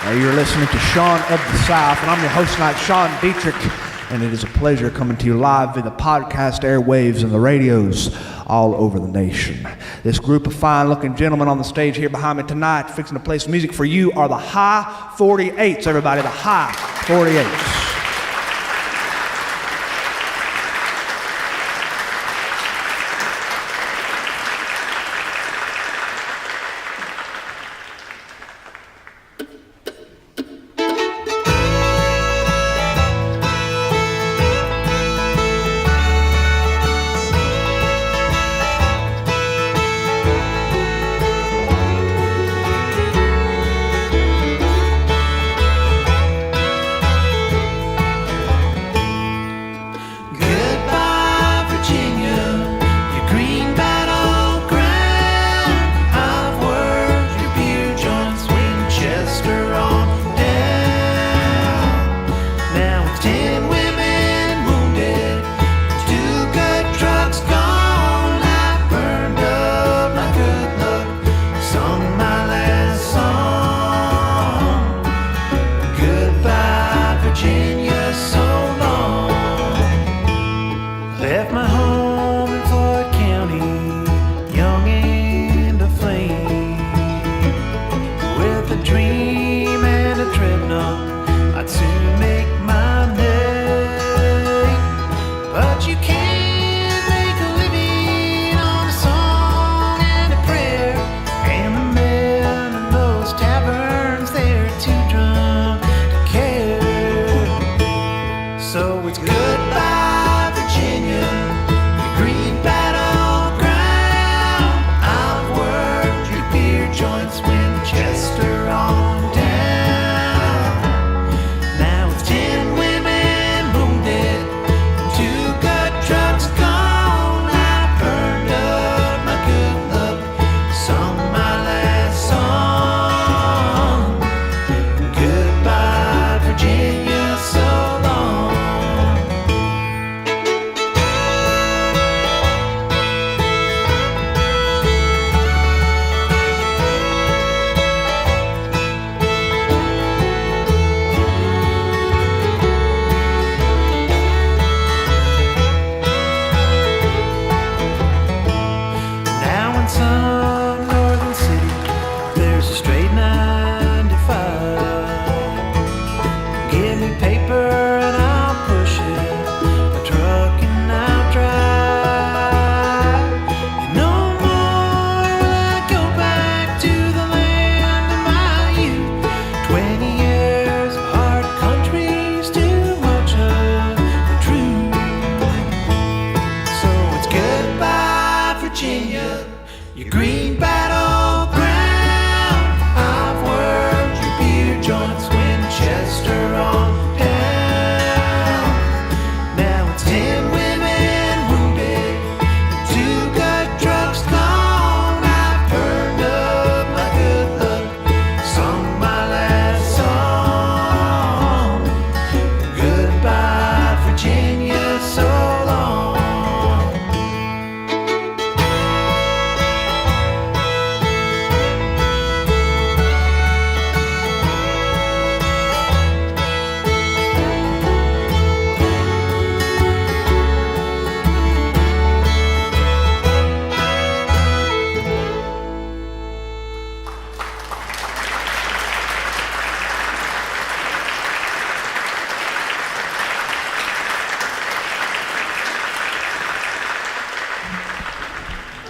You're listening to Sean of the South, and I'm your host tonight, Sean Dietrich, and it is a pleasure coming to you live in the podcast airwaves and the radios all over the nation. This group of fine-looking gentlemen on the stage here behind me tonight, fixing to play some music for you, are the High 48s, everybody, the High 48s.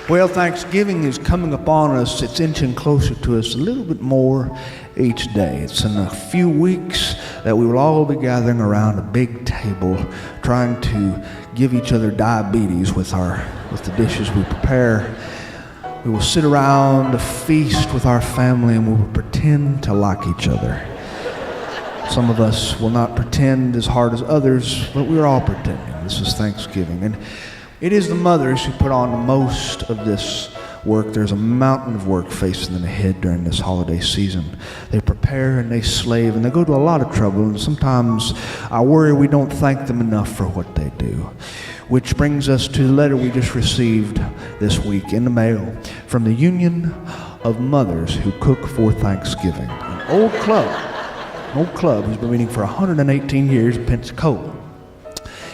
Well, Thanksgiving is coming upon us. It's inching closer to us a little bit more each day. It's in a few weeks that we will all be gathering around a big table trying to give each other diabetes with the dishes we prepare. We will sit around a feast with our family and we will pretend to like each other. Some of us will not pretend as hard as others, but we're all pretending. This is Thanksgiving. And it is the mothers who put on most of this work. There's a mountain of work facing them ahead during this holiday season. They prepare and they slave and they go to a lot of trouble, and sometimes I worry we don't thank them enough for what they do. Which brings us to the letter we just received this week in the mail from the Union of Mothers Who Cook for Thanksgiving, an old club an old club who's been meeting for 118 years in Pensacola.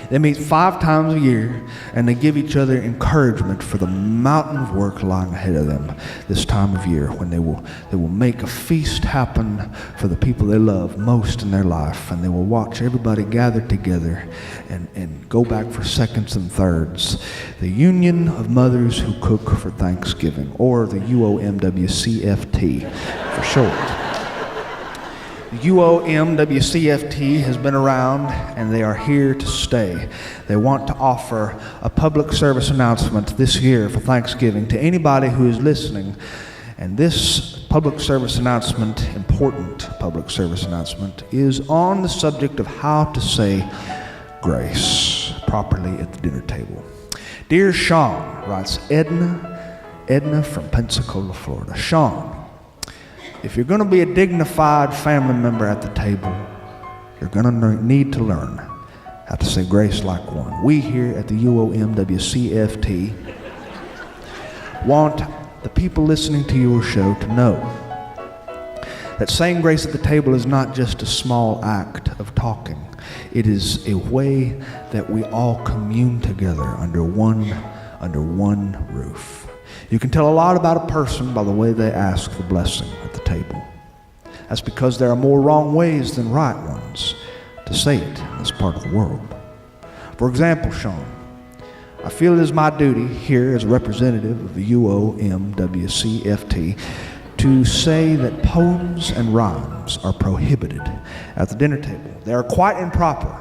They meet 5 times a year, and they give each other encouragement for the mountain of work lying ahead of them this time of year, when they will make a feast happen for the people they love most in their life, and they will watch everybody gather together and go back for seconds and thirds. The Union of Mothers Who Cook for Thanksgiving, or the UOMWCFT for short. The UOMWCFT has been around, and they are here to stay. They want to offer a public service announcement this year for Thanksgiving to anybody who is listening. And this public service announcement, important public service announcement, is on the subject of how to say grace properly at the dinner table. Dear Sean, writes Edna from Pensacola, Florida. Sean, if you're going to be a dignified family member at the table, you're going to need to learn how to say grace like one. We here at the UOMWCFT want the people listening to your show to know that saying grace at the table is not just a small act of talking. It is a way that we all commune together under one roof. You can tell a lot about a person by the way they ask for blessing at the table. That's because there are more wrong ways than right ones to say it in this part of the world. For example, Sean, I feel it is my duty here as a representative of the UOMWCFT to say that poems and rhymes are prohibited at the dinner table. They are quite improper.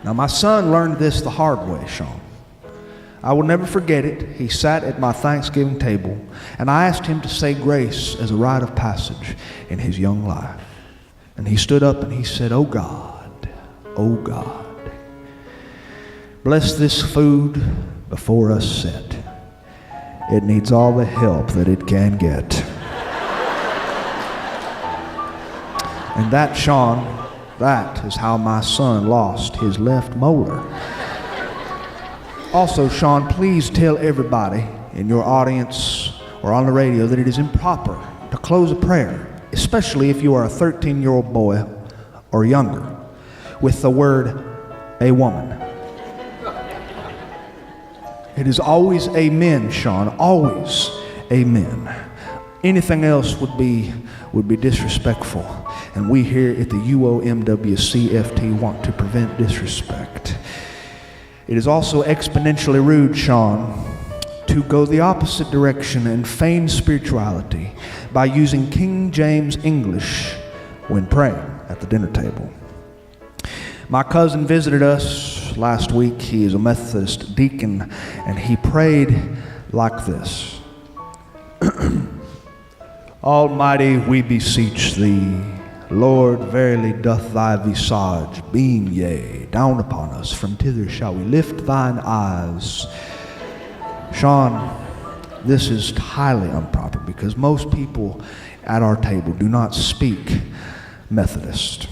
Now, my son learned this the hard way, Sean. I will never forget it. He sat at my Thanksgiving table, and I asked him to say grace as a rite of passage in his young life. And he stood up and he said, oh God, bless this food before us set. It needs all the help that it can get. And that, Sean, that is how my son lost his left molar. Also, Sean, please tell everybody in your audience or on the radio that it is improper to close a prayer, especially if you are a 13-year-old boy or younger, with the word, a woman. It is always amen, Sean, always amen. Anything else would be disrespectful, and we here at the UOMWCFT want to prevent disrespect. It is also exponentially rude, Sean, to go the opposite direction and feign spirituality by using King James English when praying at the dinner table. My cousin visited us last week. He is a Methodist deacon, and he prayed like this. Almighty, we beseech thee, Lord, verily doth thy visage beam, yea, down upon us. From thither shall we lift thine eyes. Sean, this is highly improper because most people at our table do not speak Methodist.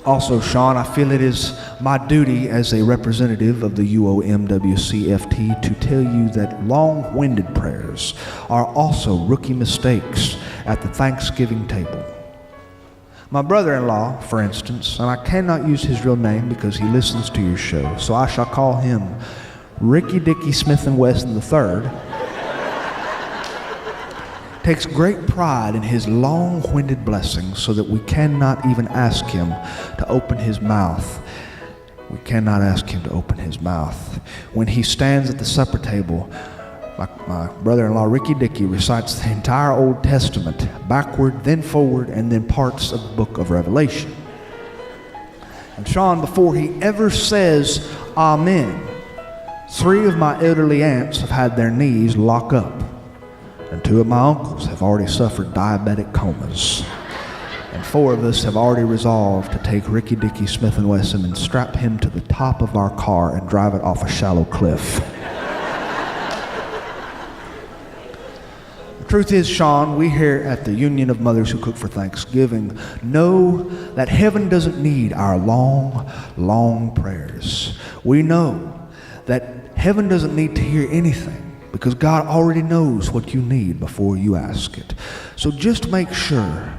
Also, Sean, I feel it is my duty as a representative of the UOMWCFT to tell you that long-winded prayers are also rookie mistakes at the Thanksgiving table. My brother-in-law, for instance, and I cannot use his real name because he listens to your show, so I shall call him Ricky Dicky Smith and Wesson III, takes great pride in his long-winded blessings so that we cannot even ask him to open his mouth. We cannot ask him to open his mouth. When he stands at the supper table, my brother-in-law Ricky Dicky recites the entire Old Testament, backward, then forward, and then parts of the book of Revelation. And Sean, before he ever says amen, 3 of my elderly aunts have had their knees lock up, and 2 of my uncles have already suffered diabetic comas. And 4 of us have already resolved to take Ricky Dicky Smith and Wesson and strap him to the top of our car and drive it off a shallow cliff. The truth is, Sean, we here at the Union of Mothers Who Cook for Thanksgiving know that heaven doesn't need our long, long prayers. We know that heaven doesn't need to hear anything because God already knows what you need before you ask it. So just make sure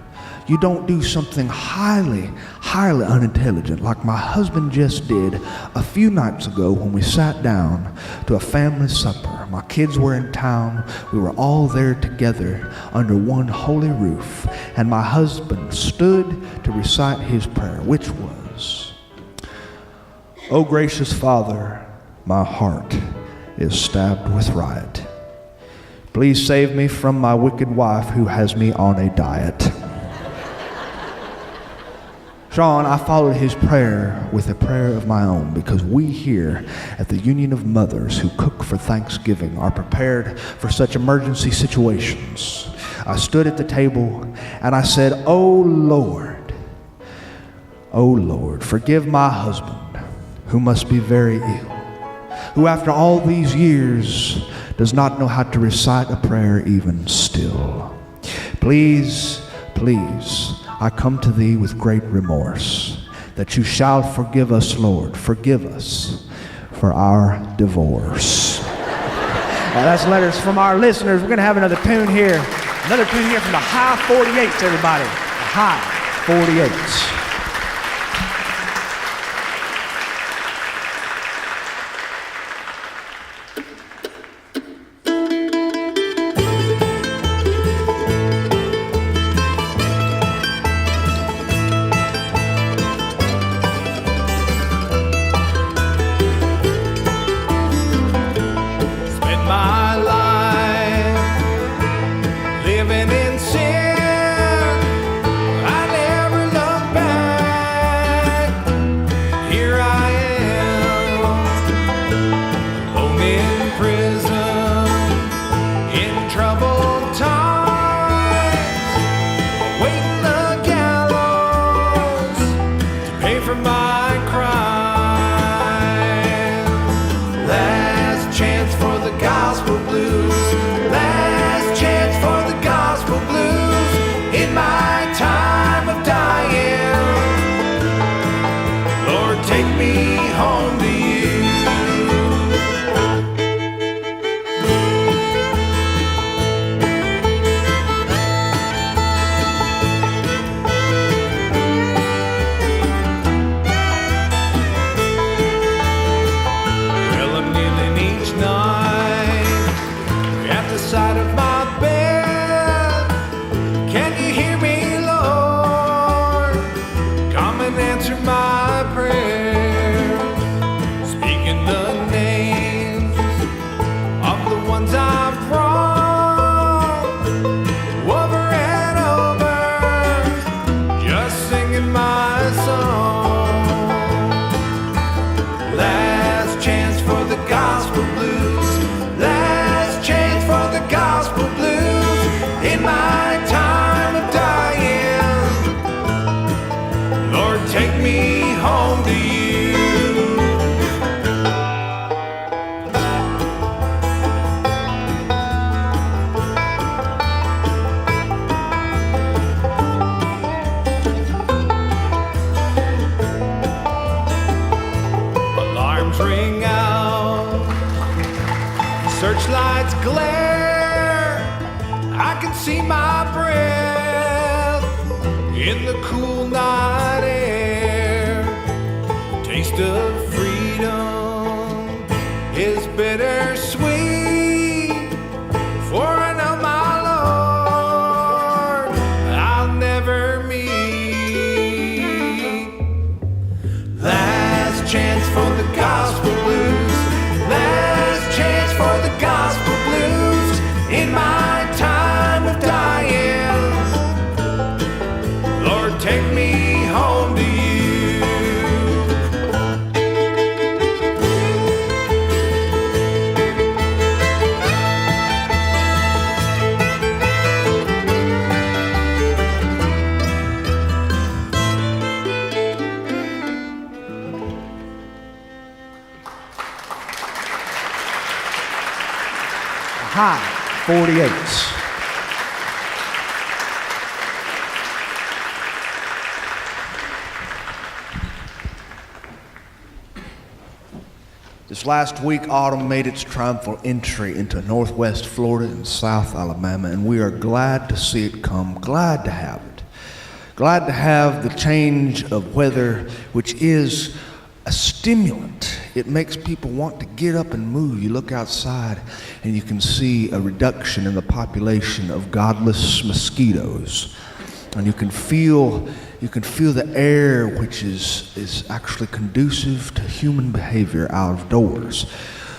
You don't do something highly unintelligent like my husband just did a few nights ago when we sat down to a family supper. My kids were in town. We were all there together under one holy roof. And my husband stood to recite his prayer, which was, "O gracious Father, my heart is stabbed with riot. Please save me from my wicked wife who has me on a diet." Sean, I followed his prayer with a prayer of my own, because we here at the Union of Mothers who cook for Thanksgiving are prepared for such emergency situations. I stood at the table and I said, oh Lord, forgive my husband, who must be very ill, who after all these years does not know how to recite a prayer even still. Please, I come to thee with great remorse, that you shall forgive us, Lord. Forgive us for our divorce. That's letters from our listeners. We're going to have another tune here. Another tune here from the High 48s, everybody. The High 48s. Searchlights glare, I can see my breath in the cool night air. The taste of freedom is bittersweet, for I know my Lord I'll never meet. Last chance for the gospel blues, last chance for the gospel blues in my time of dying. Lord, take me home to you. High 48s. This last week, autumn made its triumphal entry into northwest Florida and South Alabama, and we are glad to see it come, glad to have it. Glad to have the change of weather, which is a stimulant. It makes people want to get up and move. You look outside and you can see a reduction in the population of godless mosquitoes. And you can feel the air, which is actually conducive to human behavior out of doors.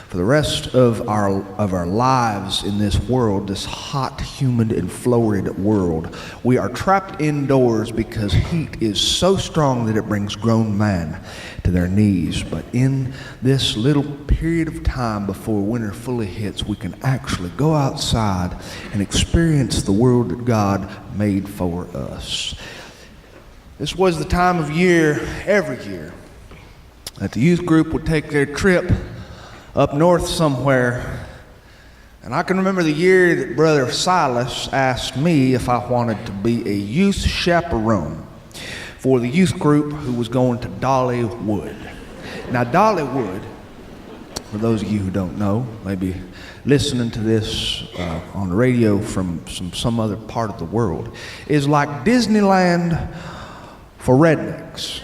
For the rest of our lives in this world, this hot, humid, and florid world, we are trapped indoors because heat is so strong that it brings grown men to their knees. But in this little period of time before winter fully hits, we can actually go outside and experience the world that God made for us. This was the time of year, every year, that the youth group would take their trip up north somewhere. And I can remember the year that Brother Silas asked me if I wanted to be a youth chaperone for the youth group who was going to Dollywood. Now, Dollywood, for those of you who don't know, maybe listening to this on the radio from some other part of the world, is like Disneyland for rednecks.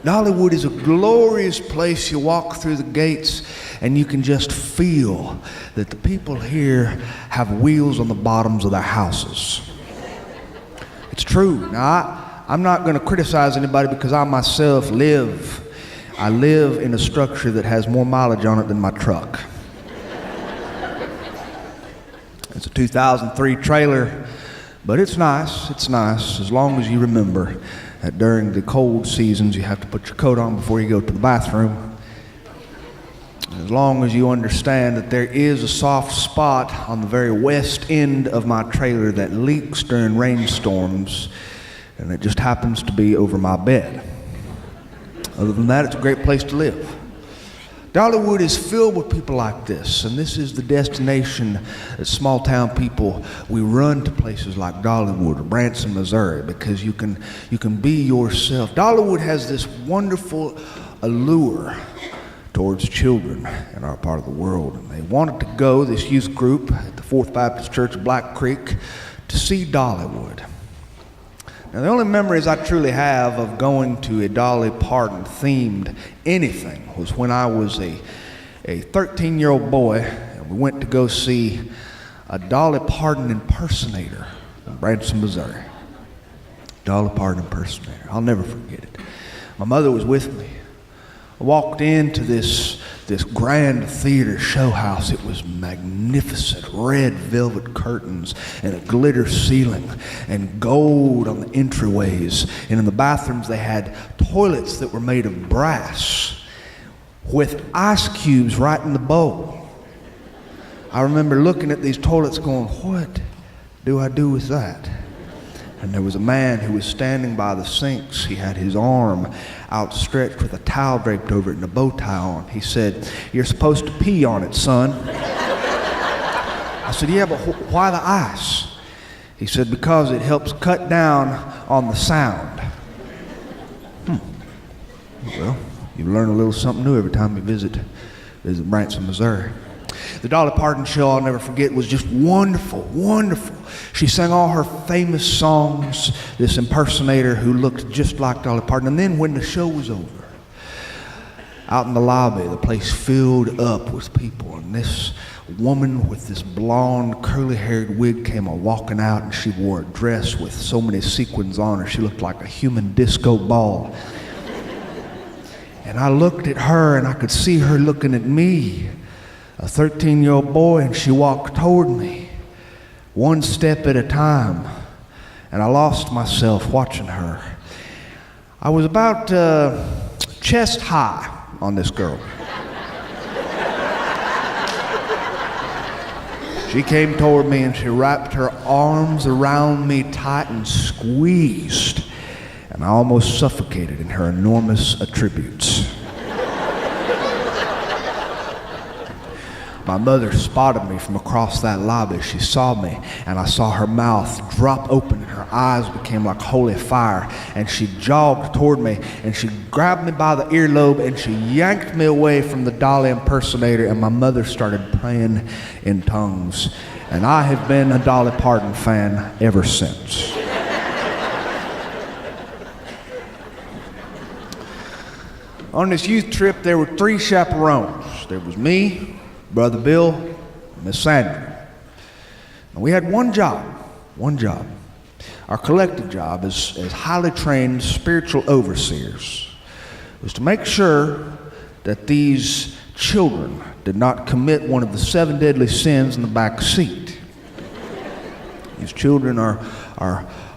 Dollywood is a glorious place. You walk through the gates and you can just feel that the people here have wheels on the bottoms of their houses. It's true. Now, I'm not going to criticize anybody because I myself live in a structure that has more mileage on it than my truck. It's a 2003 trailer, but it's nice. It's nice as long as you remember that during the cold seasons you have to put your coat on before you go to the bathroom. As long as you understand that there is a soft spot on the very west end of my trailer that leaks during rainstorms, and it just happens to be over my bed. Other than that, it's a great place to live. Dollywood is filled with people like this, and this is the destination that small town people, we run to places like Dollywood or Branson, Missouri, because you can be yourself. Dollywood has this wonderful allure towards children in our part of the world, and they wanted to go, this youth group at the Fourth Baptist Church of Black Creek, to see Dollywood. Now, the only memories I truly have of going to a Dolly Parton themed anything was when I was a 13-year-old boy, and we went to go see a Dolly Parton impersonator in Branson, Missouri. Dolly Parton impersonator. I'll never forget it. My mother was with me. I walked into this grand theater show house. It was magnificent, red velvet curtains and a glitter ceiling and gold on the entryways. And in the bathrooms they had toilets that were made of brass with ice cubes right in the bowl. I remember looking at these toilets going, what do I do with that? And there was a man who was standing by the sinks. He had his arm outstretched with a towel draped over it and a bow tie on. He said, "You're supposed to pee on it, son." I said, "Yeah, but why the ice?" He said, "Because it helps cut down on the sound." Well, you learn a little something new every time you visit Branson, Missouri. The Dolly Parton show, I'll never forget, was just wonderful, wonderful. She sang all her famous songs, this impersonator who looked just like Dolly Parton. And then when the show was over, out in the lobby, the place filled up with people. And this woman with this blonde, curly-haired wig came walking out, and she wore a dress with so many sequins on her. She looked like a human disco ball. And I looked at her, and I could see her looking at me, a 13-year-old boy, and she walked toward me, one step at a time, and I lost myself watching her. I was about chest high on this girl. She came toward me and she wrapped her arms around me tight and squeezed, and I almost suffocated in her enormous attributes. My mother spotted me from across that lobby. She saw me, and I saw her mouth drop open, and her eyes became like holy fire, and she jogged toward me, and she grabbed me by the earlobe, and she yanked me away from the Dolly impersonator, and my mother started praying in tongues. And I have been a Dolly Parton fan ever since. On this youth trip, there were 3 chaperones. There was me, Brother Bill, and Miss Sandra. And we had one job. Our collective job as highly trained spiritual overseers was to make sure that these children did not commit one of the 7 deadly sins in the back seat. These children are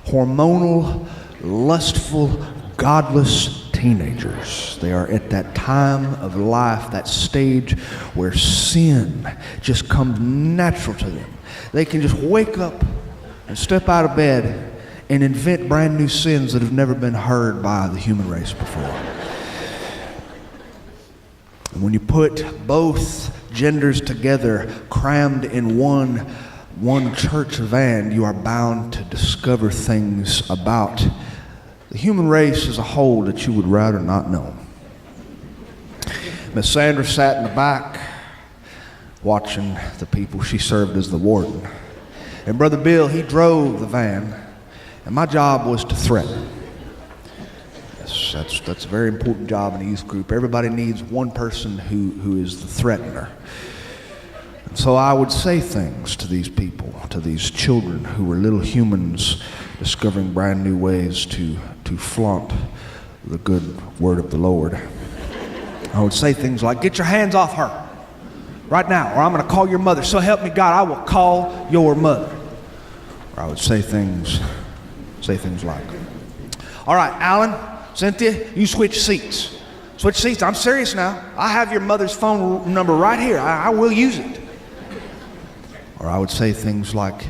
hormonal, lustful, godless teenagers. They are at that time of life, that stage where sin just comes natural to them. They can just wake up and step out of bed and invent brand new sins that have never been heard by the human race before. And when you put both genders together, crammed in one church van, you are bound to discover things about the human race as a whole that you would rather not know. Miss Sandra sat in the back watching the people. She served as the warden. And Brother Bill, he drove the van, and my job was to threaten. Yes, that's a very important job in a youth group. Everybody needs one person who is the threatener. And so I would say things to these people, to these children who were little humans discovering brand new ways to flaunt the good word of the Lord. I would say things like, "Get your hands off her right now, or I'm going to call your mother. So help me God, I will call your mother." Or I would say things like, "All right, Alan, Cynthia, you switch seats. Switch seats. I'm serious now. I have your mother's phone number right here. I will use it." Or I would say things like,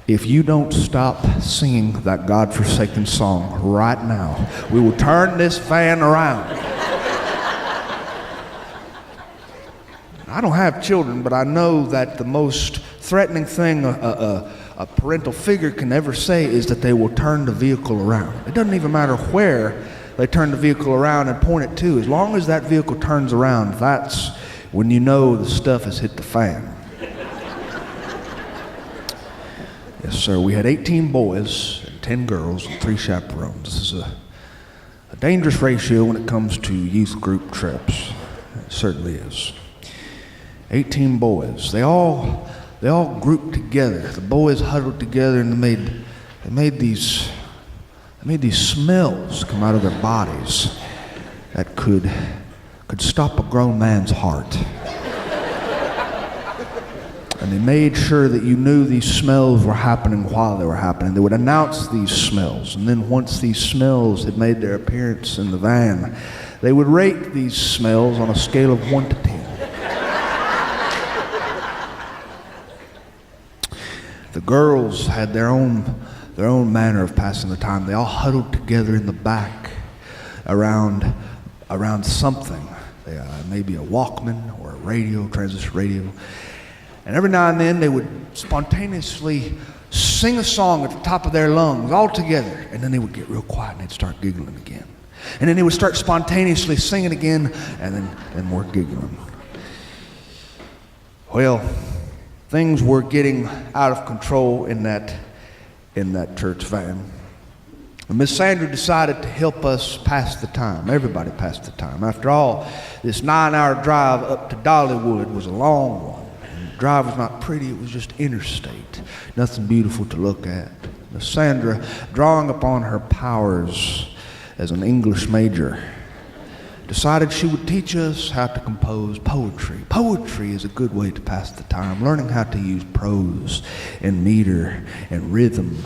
"If you don't stop singing that God-forsaken song right now, we will turn this van around." I don't have children, but I know that the most threatening thing a parental figure can ever say is that they will turn the vehicle around. It doesn't even matter where they turn the vehicle around and point it to. As long as that vehicle turns around, that's when you know the stuff has hit the fan. Yes, sir. We had 18 boys and 10 girls and 3 chaperones. This is a dangerous ratio when it comes to youth group trips. It certainly is. 18 boys. They all grouped together. The boys huddled together and they made these smells come out of their bodies that could stop a grown man's heart. And they made sure that you knew these smells were happening while they were happening. They would announce these smells, and then once these smells had made their appearance in the van, they would rate these smells on a scale of 1 to 10. The girls had their own manner of passing the time. They all huddled together in the back around something, maybe a Walkman or a radio, transistor radio. And every now and then they would spontaneously sing a song at the top of their lungs all together, and then they would get real quiet and they'd start giggling again. And then they would start spontaneously singing again, and then more giggling. Well, things were getting out of control in that church van. And Miss Sandra decided to help us pass the time. Everybody passed the time. After all, this 9-hour drive up to Dollywood was a long one. And the drive was not pretty, it was just interstate. Nothing beautiful to look at. Miss Sandra, drawing upon her powers as an English major, decided she would teach us how to compose poetry. Poetry is a good way to pass the time, learning how to use prose and meter and rhythm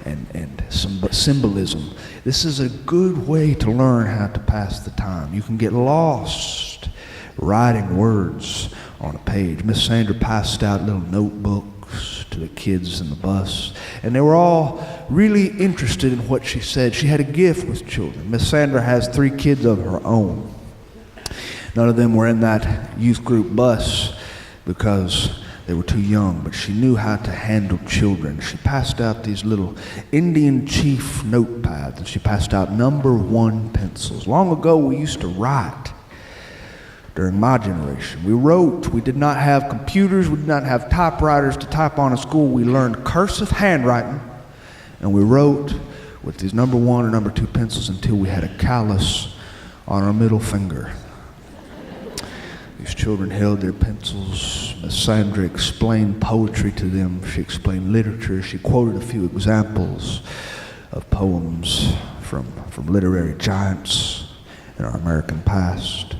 and some symbolism. This is a good way to learn how to pass the time. You can get lost writing words on a page. Miss Sandra passed out little notebooks to the kids in the bus, and they were all really interested in what she said. She had a gift with children. Miss Sandra has 3 kids of her own. None of them were in that youth group bus because they were too young, but she knew how to handle children. She passed out these little Indian chief notepads, and she passed out number 1 pencils. Long ago, we used to write during my generation. We wrote. We did not have computers. We did not have typewriters to type on in school. We learned cursive handwriting, and we wrote with these number 1 or number 2 pencils until we had a callus on our middle finger. These children held their pencils. Miss Sandra explained poetry to them. She explained literature. She quoted a few examples of poems from literary giants in our American past.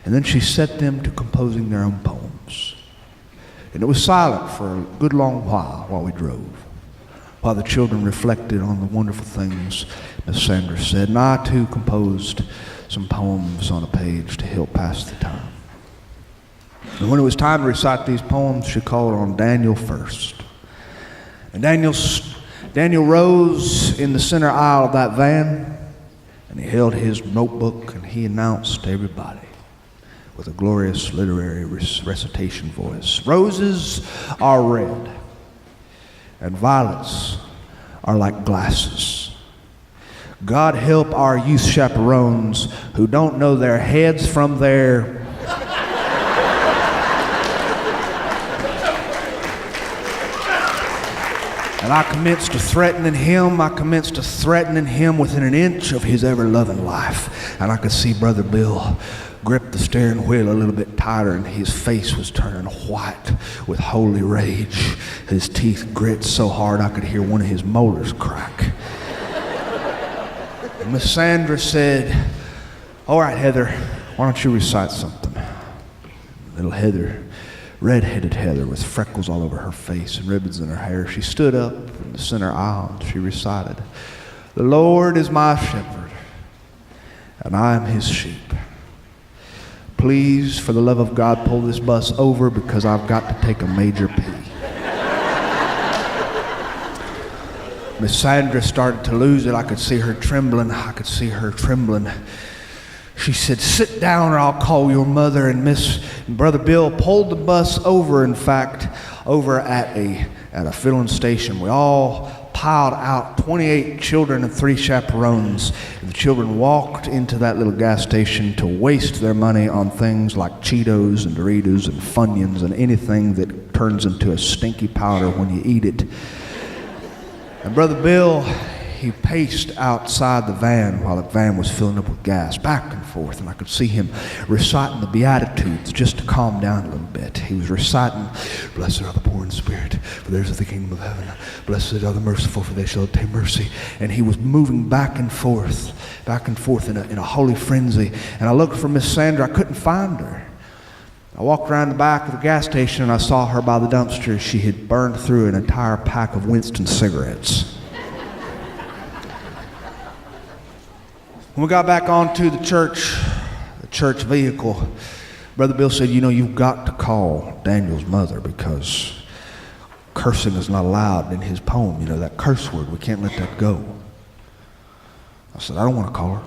And then she set them to composing their own poems. And it was silent for a good long while we drove, while the children reflected on the wonderful things Miss Sandra said. And I too composed some poems on a page to help pass the time. And when it was time to recite these poems, she called on Daniel first. And Daniel rose in the center aisle of that van, and he held his notebook, and he announced to everybody with a glorious literary recitation voice, "Roses are red, and violets are like glasses. God help our youth chaperones who don't know their heads from their..." And I commenced to threatening him within an inch of his ever-loving life. And I could see Brother Bill grip the steering wheel a little bit tighter, and his face was turning white with holy rage. His teeth grit so hard I could hear one of his molars crack. And Miss Sandra said, "All right, Heather, why don't you recite something?" Little Heather, red-headed Heather with freckles all over her face and ribbons in her hair, she stood up in the center aisle and she recited, "The Lord is my shepherd, and I am his sheep. Please, for the love of God, pull this bus over because I've got to take a major pee." Miss Sandra started to lose it. I could see her trembling. She said, "Sit down or I'll call your mother." And Brother Bill pulled the bus over, in fact, over at a filling station. We all piled out, 28 children and 3 chaperones. And the children walked into that little gas station to waste their money on things like Cheetos and Doritos and Funyuns and anything that turns into a stinky powder when you eat it. And Brother Bill, he paced outside the van while the van was filling up with gas, back and forth, and I could see him reciting the Beatitudes just to calm down a little bit. He was reciting, "Blessed are the poor in spirit, for theirs is the kingdom of heaven. Blessed are the merciful, for they shall obtain mercy." And he was moving back and forth in a holy frenzy. And I looked for Miss Sandra. I couldn't find her. I walked around the back of the gas station and I saw her by the dumpster. She had burned through an entire pack of Winston cigarettes. When we got back onto the church vehicle, Brother Bill said, "You've got to call Daniel's mother because cursing is not allowed in his poem. That curse word, we can't let that go." I said, "I don't want to call her."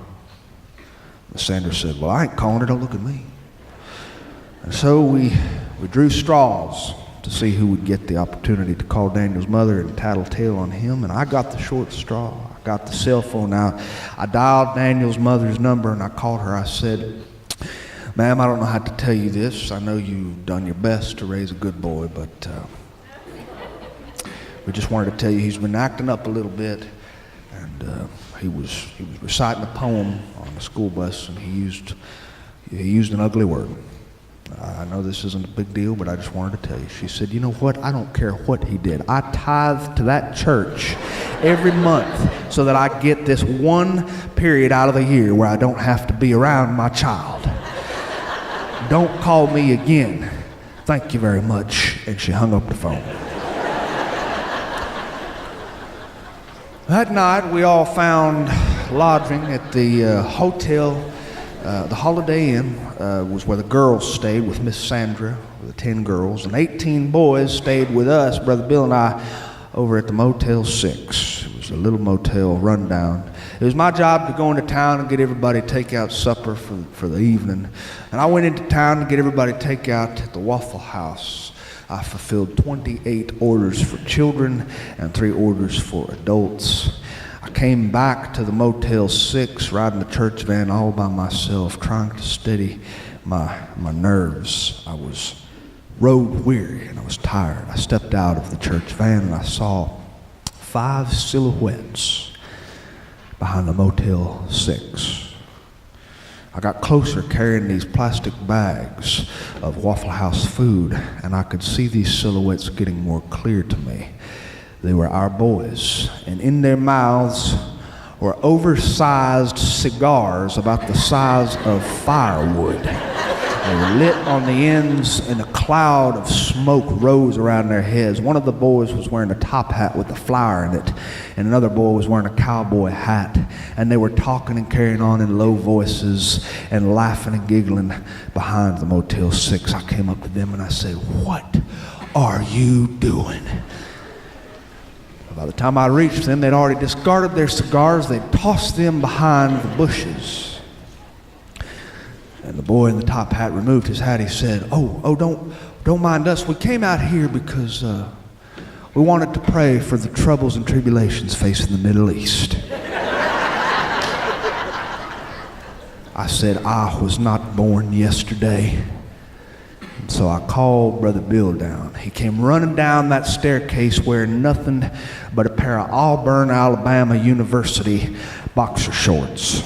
Miss Sandra said, "Well, I ain't calling her. Don't look at me." And so we drew straws to see who would get the opportunity to call Daniel's mother and tattletale on him, and I got the short straw. I got the cell phone out. I dialed Daniel's mother's number and I called her. I said, "Ma'am, I don't know how to tell you this. I know you've done your best to raise a good boy, but we just wanted to tell you he's been acting up a little bit, and he was reciting a poem on the school bus, and he used an ugly word. I know this isn't a big deal, but I just wanted to tell you." She said, "You know what? I don't care what he did. I tithe to that church every month so that I get this one period out of the year where I don't have to be around my child. Don't call me again. Thank you very much." And she hung up the phone. That night, we all found lodging at the hotel. The Holiday Inn was where the girls stayed with Miss Sandra, with the 10 girls, and 18 boys stayed with us, Brother Bill and I, over at the Motel 6. It was a little motel rundown. It was my job to go into town and get everybody takeout supper for the evening. And I went into town to get everybody takeout at the Waffle House. I fulfilled 28 orders for children and 3 orders for adults. I came back to the Motel 6 riding the church van all by myself, trying to steady my nerves. I was road weary and I was tired. I stepped out of the church van and I saw 5 silhouettes behind the Motel 6. I got closer carrying these plastic bags of Waffle House food, and I could see these silhouettes getting more clear to me. They were our boys, and in their mouths were oversized cigars about the size of firewood. They were lit on the ends, and a cloud of smoke rose around their heads. One of the boys was wearing a top hat with a flower in it, and another boy was wearing a cowboy hat. And they were talking and carrying on in low voices and laughing and giggling behind the Motel 6. I came up to them and I said, "What are you doing?" By the time I reached them, they'd already discarded their cigars. They'd tossed them behind the bushes. And the boy in the top hat removed his hat. He said, "Oh, don't mind us. We came out here because we wanted to pray for the troubles and tribulations facing the Middle East." I said, "I was not born yesterday." And so I called Brother Bill down. He came running down that staircase wearing nothing but a pair of Auburn, Alabama University boxer shorts.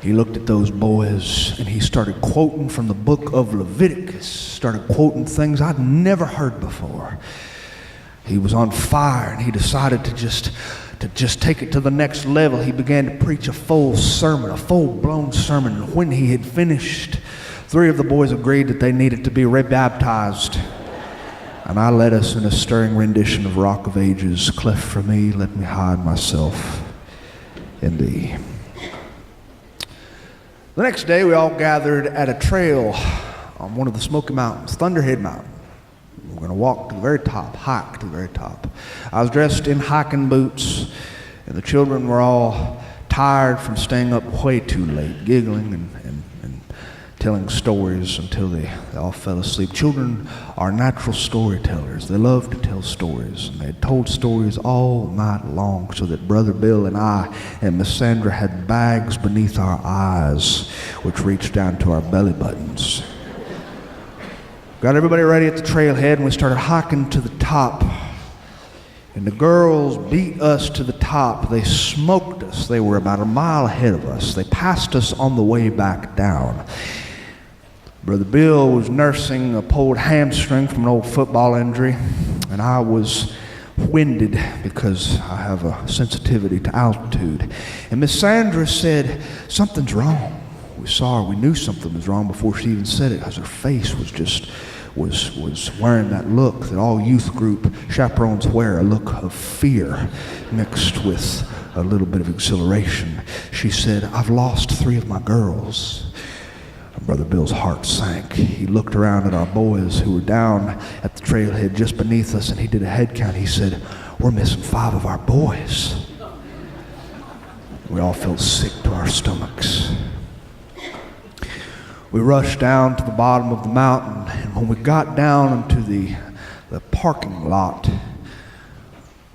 He looked at those boys and he started quoting from the book of Leviticus, started quoting things I'd never heard before. He was on fire and he decided to just take it to the next level. He began to preach a full sermon, a full-blown sermon. And when he had finished, 3 of the boys agreed that they needed to be rebaptized. And I led us in a stirring rendition of Rock of Ages, "Cleft for me, let me hide myself in thee." The next day, we all gathered at a trail on one of the Smoky Mountains, Thunderhead Mountain. We're going to walk to the very top, hike to the very top. I was dressed in hiking boots, and the children were all tired from staying up way too late, giggling and telling stories until they all fell asleep. Children are natural storytellers. They love to tell stories, and they had told stories all night long, so that Brother Bill and I and Miss Sandra had bags beneath our eyes which reached down to our belly buttons. Got everybody ready at the trailhead, and we started hiking to the top. And the girls beat us to the top. They smoked us. They were about a mile ahead of us. They passed us on the way back down. Brother Bill was nursing a pulled hamstring from an old football injury, and I was winded because I have a sensitivity to altitude. And Miss Sandra said, "Something's wrong." We saw her. We knew something was wrong before she even said it, because her face was wearing that look that all youth group chaperones wear, a look of fear mixed with a little bit of exhilaration. She said, "I've lost 3 of my girls." Brother Bill's heart sank. He looked around at our boys who were down at the trailhead just beneath us, and he did a head count. He said, "We're missing 5 of our boys." We all felt sick to our stomachs. We rushed down to the bottom of the mountain, and when we got down into the parking lot,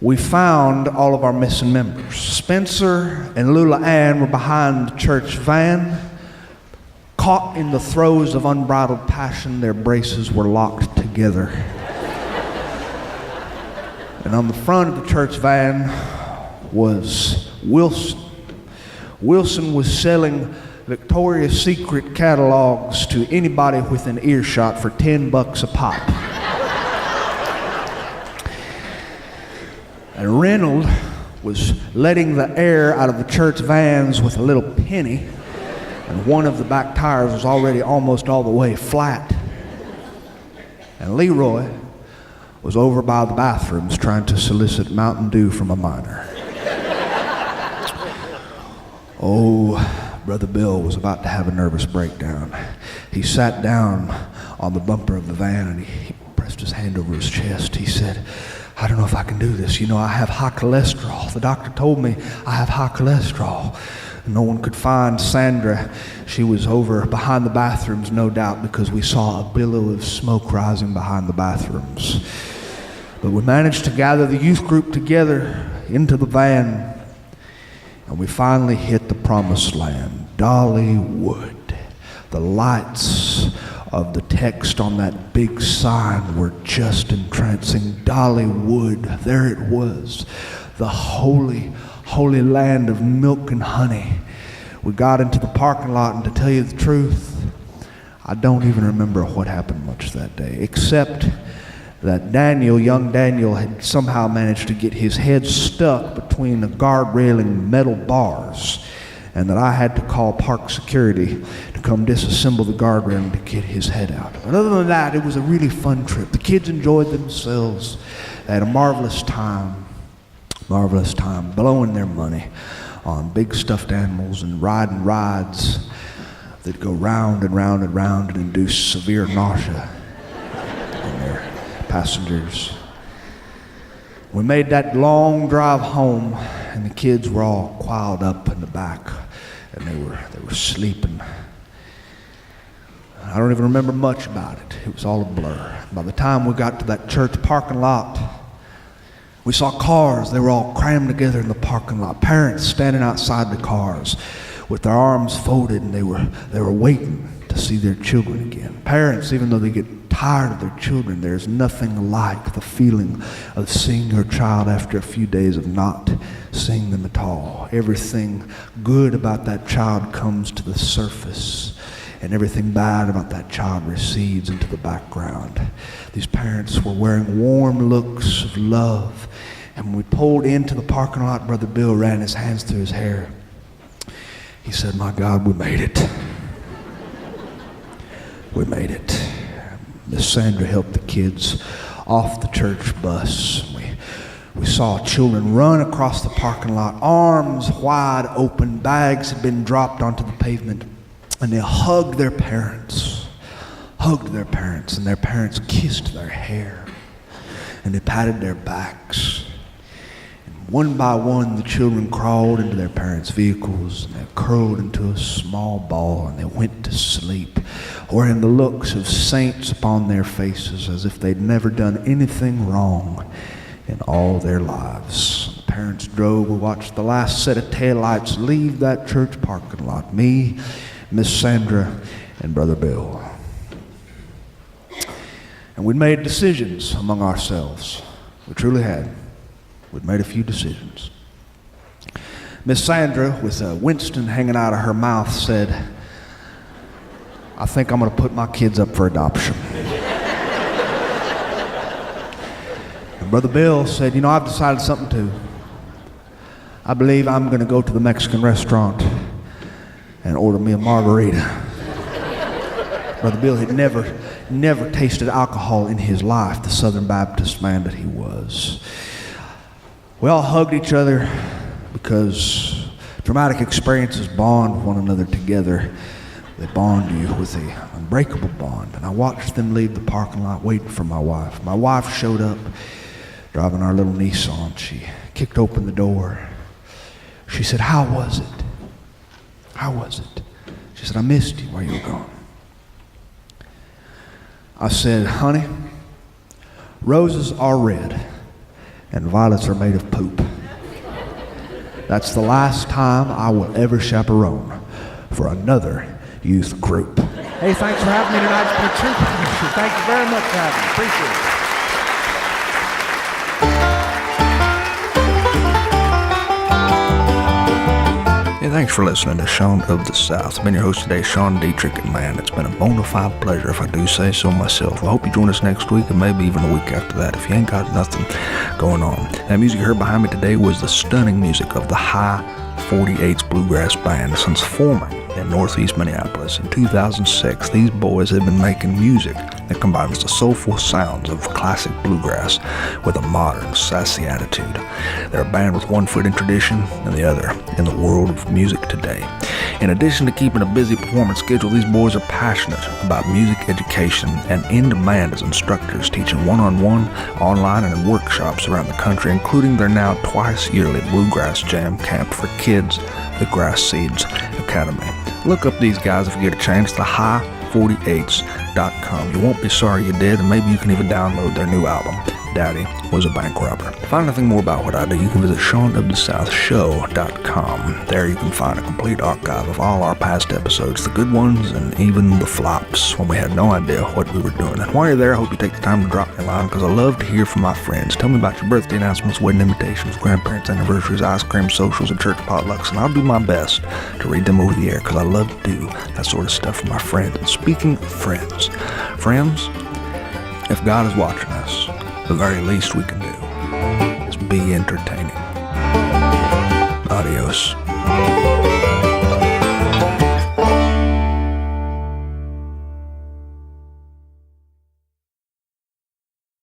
we found all of our missing members. Spencer and Lula Ann were behind the church van. Caught in the throes of unbridled passion, their braces were locked together. And on the front of the church van was Wilson. Wilson was selling Victoria's Secret catalogs to anybody within earshot for $10 a pop. And Reynolds was letting the air out of the church vans with a little penny, and one of the back tires was already almost all the way flat. And Leroy was over by the bathrooms trying to solicit Mountain Dew from a minor. Oh, Brother Bill was about to have a nervous breakdown. He sat down on the bumper of the van and he pressed his hand over his chest. He said, "I don't know if I can do this. You know, I have high cholesterol. The doctor told me I have high cholesterol." No one could find Sandra. She was over behind the bathrooms, no doubt, because we saw a billow of smoke rising behind the bathrooms. But we managed to gather the youth group together into the van, and we finally hit the promised land, Dollywood. The lights of the text on that big sign were just entrancing. Dollywood, there it was, the holy, holy land of milk and honey. We got into the parking lot, and to tell you the truth, I don't even remember what happened much that day, except that young Daniel, had somehow managed to get his head stuck between the guard railing metal bars, and that I had to call park security to come disassemble the guard railing to get his head out. But other than that, it was a really fun trip. The kids enjoyed themselves. They had a marvelous time, blowing their money on big stuffed animals and riding rides that go round and round and round and induce severe nausea on their passengers. We made that long drive home, and the kids were all coiled up in the back, and they were sleeping. I don't even remember much about it. It was all a blur. By the time we got to that church parking lot, we saw cars. They were all crammed together in the parking lot. Parents standing outside the cars with their arms folded, and they were waiting to see their children again. Parents, even though they get tired of their children, there's nothing like the feeling of seeing your child after a few days of not seeing them at all. Everything good about that child comes to the surface, and everything bad about that child recedes into the background. These parents were wearing warm looks of love, and when we pulled into the parking lot, Brother Bill ran his hands through his hair. He said, "My God, we made it. We made it." Miss Sandra helped the kids off the church bus. We saw children run across the parking lot, arms wide open, bags had been dropped onto the pavement, and they hugged their parents, and their parents kissed their hair, and they patted their backs. One by one, the children crawled into their parents' vehicles, and they curled into a small ball, and they went to sleep, wearing the looks of saints upon their faces, as if they'd never done anything wrong in all their lives. The parents drove. We watched the last set of taillights leave that church parking lot. Me, Miss Sandra, and Brother Bill. And we'd made decisions among ourselves. We truly had. We'd made a few decisions. Miss Sandra, with a Winston hanging out of her mouth, said, "I think I'm going to put my kids up for adoption." And Brother Bill said, "You know, I've decided something too. I believe I'm going to go to the Mexican restaurant and order me a margarita." Brother Bill had never tasted alcohol in his life, the Southern Baptist man that he was. We all hugged each other because traumatic experiences bond one another together. They bond you with an unbreakable bond. And I watched them leave the parking lot waiting for my wife. My wife showed up driving our little Nissan. She kicked open the door. She said, "How was it? How was it?" She said, "I missed you while you were gone." I said, "Honey, roses are red and violets are made of poop. That's the last time I will ever chaperone for another youth group." Hey, thanks for having me tonight. It's been a treat. Thank you very much for having me. Appreciate it. Hey, thanks for listening to Sean of the South. I've been your host today, Sean Dietrich, and man, it's been a bona fide pleasure if I do say so myself. I hope you join us next week and maybe even a week after that if you ain't got nothing going on. That music you heard behind me today was the stunning music of the High 48's Bluegrass Band. Since forming in Northeast Minneapolis in 2006, these boys have been making music that combines the soulful sounds of classic bluegrass with a modern, sassy attitude. They're a band with one foot in tradition and the other in the world of music today. In addition to keeping a busy performance schedule, these boys are passionate about music education and in demand as instructors, teaching one-on-one, online, and in workshops around the country, including their now twice-yearly Bluegrass Jam Camp for Kids, the Grass Seeds Academy. Look up these guys if you get a chance, the High48s.com. You won't be sorry you did, and maybe you can even download their new album, Daddy was a bank robber. To find anything more about what I do, you can visit SeanWSouthShow.com. There you can find a complete archive of all our past episodes, the good ones and even the flops when we had no idea what we were doing. And while you're there, I hope you take the time to drop me a line, because I love to hear from my friends. Tell me about your birthday announcements, wedding invitations, grandparents' anniversaries, ice cream socials, and church potlucks, and I'll do my best to read them over the air, because I love to do that sort of stuff for my friends. And speaking of friends, if God is watching us, the very least we can do is be entertaining. Adios.